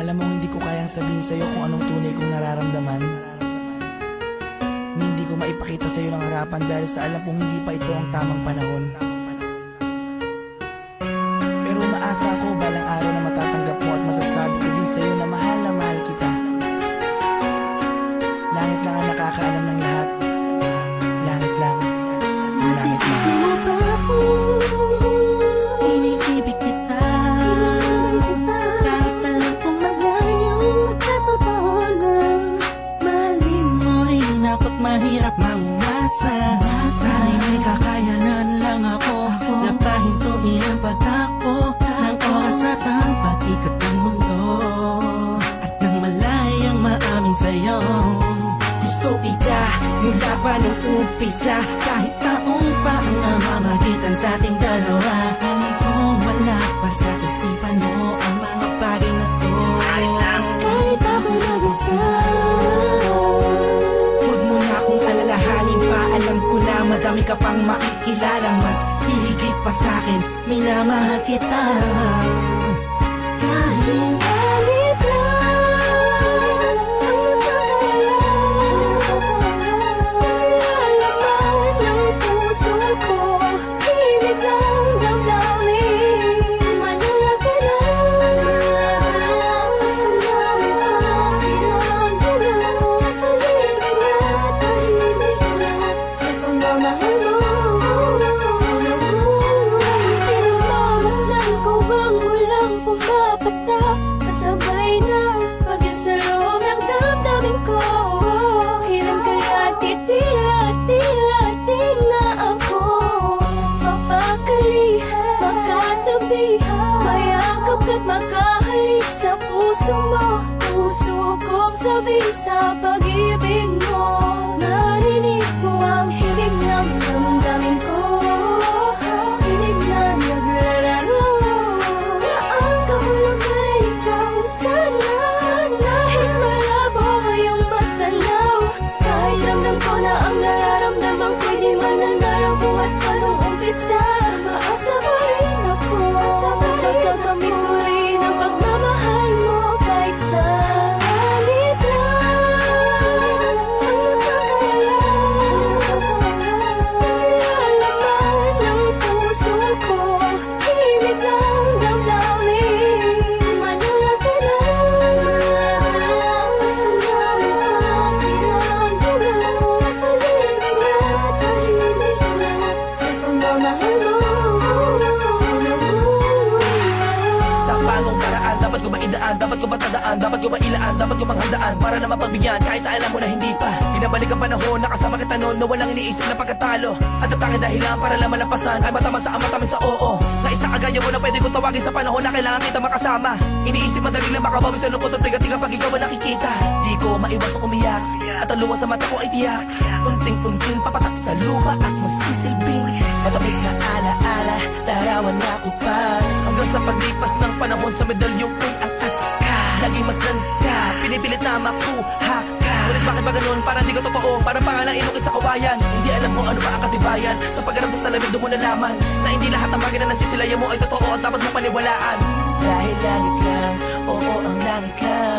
Alam mo, hindi ko kayang sabihin sa'yo kung anong tunay kong nararamdaman. Hindi ko maipakita sa'yo ng harapan dahil sa alam kong hindi pa ito ang tamang panahon. Pero umaasa ako balang araw na matatanggap mo at masasabi ko din sa'yo na mahal kita. Langit lang ang nakakaalam ng lahat. Langit lang. Nasisisi mo ba ako? Iniibig kita. Kahit alam kong malayong magkatotohanan. Mahalin mo ay nakot mahirap maumasa. Sana'y may kakayanan lang ako na pahintuin ang pagdako ng oras at ang pag-ikot ng mundo. At nang malayang maamin sa'yo, gusto kita mula pa nung umpisa. Kahit taong pa ang namamagitan sa ating dalawa, alam kong wala pa sa isipan mo ang mga bagay na to. Kahit ako'y mag-isa, huwag mo na akong alalahanin pa. Alam ko na madami ka pang makikilala, mas hihigit pa sa'kin, minamahal kita. Kahit alit lang ang nagkakalaman ng puso ko, himig lang damdamin. Manala ka lang, tahimik na tahimik lang sa pagmamahal mo. Tinamasdan ko bang walang pumapata, kasabay na pag-isalong ng damdamin ko. Kailan kaya titila-tila-ting na ako mapakalihan, makatabihan, mayakap ka't makahalik sa puso mo. Puso kong sabihin sa pag-ibig mo, narinig mo ang himig ng damdamin ko. Hinig na naglalaro na ang kahulog ay ikaw sana. Kahit malabo ngayong matanaw, kahit ramdam ko na ang nararamdaman ko'y di mananalo. Buhat pa nung umpisa, maasa pa rin ako. Magkakamit ko rin ang pagmamahal mo. Kahit sa alit lang ang nagkakalaman ng puso ko, himig lang damdamin. Manala ka lang, tahimik na sa pagmamahal mo. Sa panong paraan, dapat ko maidaan, dapat ko matandaan, dapat ko mailaan, dapat ko manghandaan para na mapagbigyan kahit na alam mo na hindi pa. Binabalik ang panahon, nakasama kita noon na walang iniisip na pagkatalo. At ang tanging dahilan para lang malampasan ay matamas sa matamis sa oo. Na isang agaya mo na pwede kong tawagin sa panahon na kailangan kita makasama. Iniisip madali lang makabawi sa lungkot at bigat kapag ikaw ang nakikita. Di ko maiwasang umiyak at ang luha sa mata ko ay tiyak. Unting-unting papatak sa lupa at magsisilbing matamis na alaala, larawan na kupas. Hanggang sa paglipas ng panahon sa medalyong ko'y akas ka. Laging masdan ka, pinipilit na makuha ka. Ngunit bakit ba ganun? Parang di ka totoo, parang pangalang inukit sa kawayan. Hindi alam kung ano ba ang katibayan. Sa pagharap sa salamin doon mo nalaman na hindi lahat ng bagay na nasisilayan mo ay totoo at dapat mo paniwalaan. Dahil langit lang, oo ang langit lang